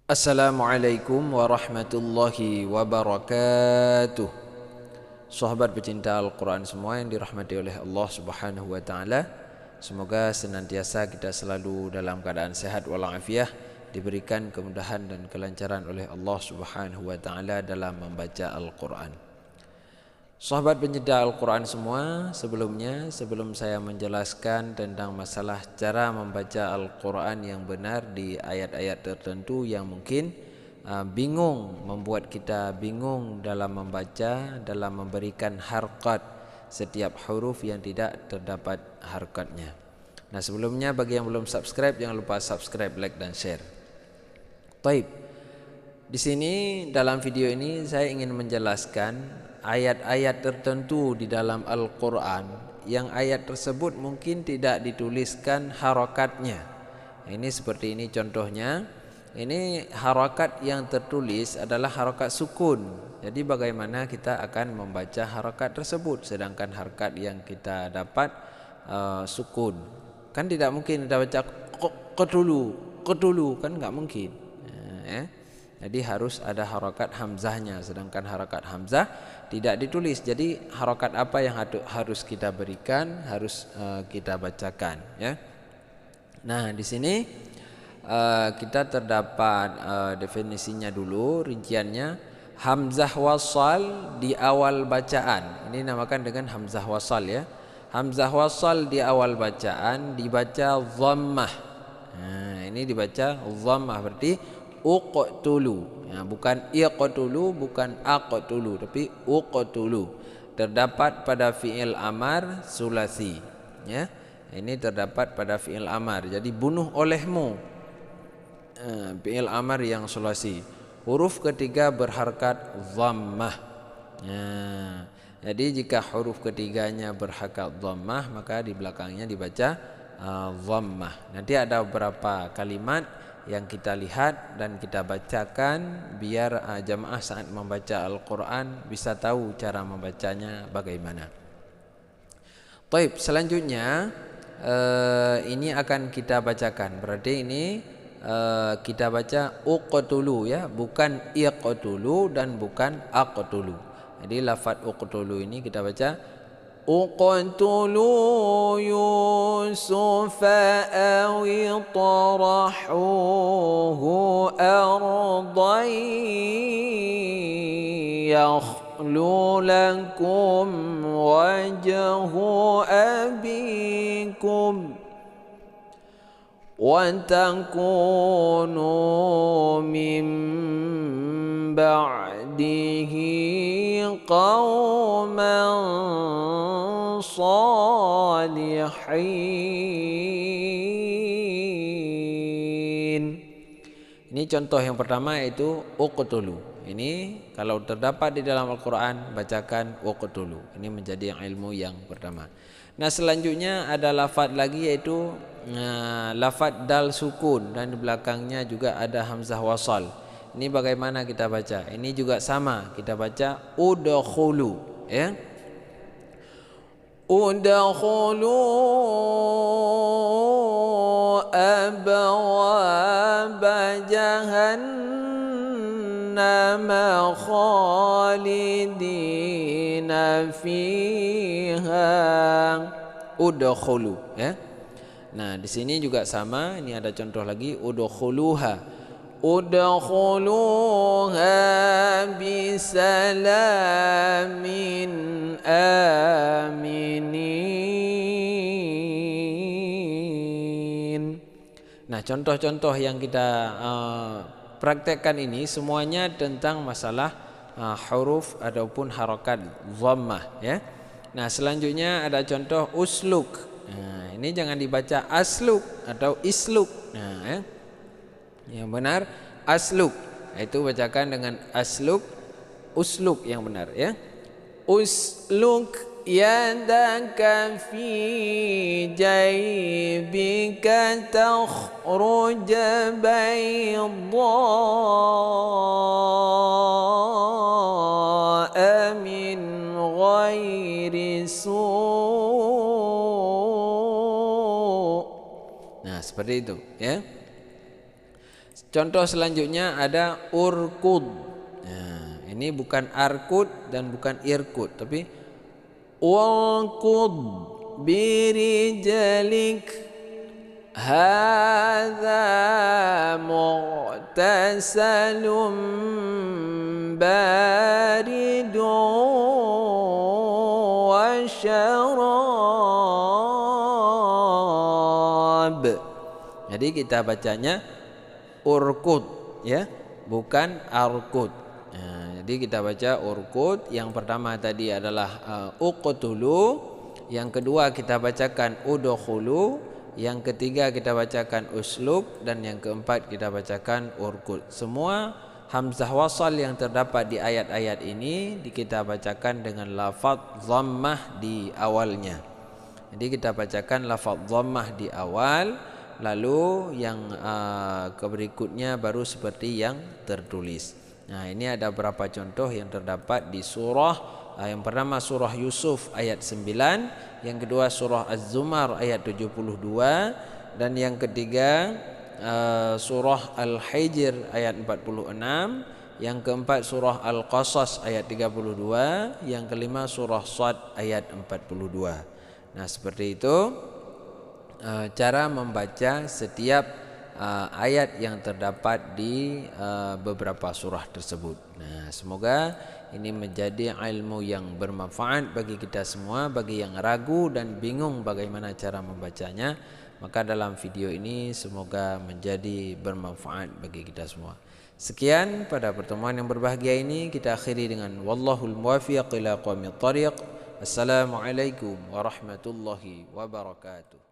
Assalamualaikum warahmatullahi wabarakatuh. Sahabat pecinta Al-Quran semua yang dirahmati oleh Allah Subhanahu wa taala, semoga senantiasa kita selalu dalam keadaan sehat walafiat, diberikan kemudahan dan kelancaran oleh Allah Subhanahu wa taala dalam membaca Al-Quran. Sahabat pencinta Al-Quran semua, sebelum saya menjelaskan tentang masalah cara membaca Al-Quran yang benar di ayat-ayat tertentu yang mungkin bingung, membuat kita bingung dalam membaca, dalam memberikan harkat setiap huruf yang tidak terdapat harkatnya. Nah, sebelumnya bagi yang belum subscribe, jangan lupa subscribe, like dan share. Taib. Di sini dalam video ini saya ingin menjelaskan ayat-ayat tertentu di dalam Al-Quran yang ayat tersebut mungkin tidak dituliskan harakatnya. Ini seperti ini contohnya. Ini harakat yang tertulis adalah harakat sukun. Jadi bagaimana kita akan membaca harakat tersebut, sedangkan harakat yang kita dapat sukun. Kan tidak mungkin kita baca qatulu, kan enggak mungkin. Jadi harus ada harakat hamzahnya, sedangkan harakat hamzah tidak ditulis. Jadi harakat apa yang harus kita berikan, harus kita bacakan, ya. Nah, di sini kita terdapat definisinya dulu, rinciannya. Hamzah wasal di awal bacaan. Ini namakan dengan hamzah wasal, ya. Hamzah wasal di awal bacaan dibaca dhammah. Nah, ini dibaca dhammah, berarti uqtulu, ya, bukan iqtulu, bukan aqtulu, tapi uqtulu. Terdapat pada fi'il amar sulasi, ya. Ini terdapat pada fi'il amar. Jadi bunuh olehmu, fi'il amar yang sulasi. Huruf ketiga berharkat dhammah. Jadi jika huruf ketiganya berharkat dhammah, maka di belakangnya dibaca dhammah. Nanti ada beberapa kalimat yang kita lihat dan kita bacakan biar jamaah saat membaca Al-Quran bisa tahu cara membacanya bagaimana. Taib, selanjutnya ini akan kita bacakan. Berarti ini kita baca uqtulu, ya, bukan iqtulu dan bukan aqtulu. Jadi lafaz uqtulu ini kita baca uqtulu Yusufa awi tarahuhu ardan yakhlu lakum wajhu abikum wa takunu min ba'dihi qauman salihin. Ini contoh yang pertama, yaitu uqtulu. Ini kalau terdapat di dalam Al-Quran, bacakan uqtulu. Ini menjadi ilmu yang pertama. Nah, selanjutnya ada lafaz lagi, yaitu lafaz dal sukun dan di belakangnya juga ada hamzah wasal. Ini bagaimana kita baca? Ini juga sama, kita baca udkhulu, ya. Udkhulu abwaaba jahannam khalidina fiha. Udkhulu, ya. Nah, di sini juga sama. Ini ada contoh lagi, udkhuluha. Udkhuluha bisalamin aminin. Nah, contoh-contoh yang kita praktekkan ini semuanya tentang masalah huruf ataupun harakat dhammah, ya. Nah, selanjutnya ada contoh usluk. Nah, ini jangan dibaca asluk atau isluk. Nah, ya. Yang benar asluk, itu bacakan dengan asluk, usluk yang benar, ya. Usluk yadaka fi jaybika takhruj baydaa min ghairi su'. Nah, seperti itu, ya. Contoh selanjutnya ada urkud. Nah, ini bukan arkud dan bukan irkud, tapi urkud birijalik hadza mughtasalun baridun wa syarab. Jadi kita bacanya urkud, ya, bukan arkud. Nah, jadi kita baca urkud. Yang pertama tadi adalah uqtulu, yang kedua kita bacakan udkhulu, yang ketiga kita bacakan uslub, dan yang keempat kita bacakan urkud. Semua hamzah wasal yang terdapat di ayat-ayat ini kita bacakan dengan lafaz dhammah di awalnya. Jadi kita bacakan lafaz dhammah di awal, lalu yang berikutnya baru seperti yang tertulis. Nah, ini ada beberapa contoh yang terdapat di surah. Yang pertama surah Yusuf ayat 9, yang kedua surah Az-Zumar ayat 72, dan yang ketiga surah Al-Hijr ayat 46, yang keempat surah Al-Qasas ayat 32, yang kelima surah Shad ayat 42. Nah, seperti itu cara membaca setiap ayat yang terdapat di beberapa surah tersebut. Nah, semoga ini menjadi ilmu yang bermanfaat bagi kita semua. Bagi yang ragu dan bingung bagaimana cara membacanya, maka dalam video ini semoga menjadi bermanfaat bagi kita semua. Sekian pada pertemuan yang berbahagia ini, kita akhiri dengan wallahul muwaffiq ila aqwamit thariq. Assalamualaikum warahmatullahi wabarakatuh.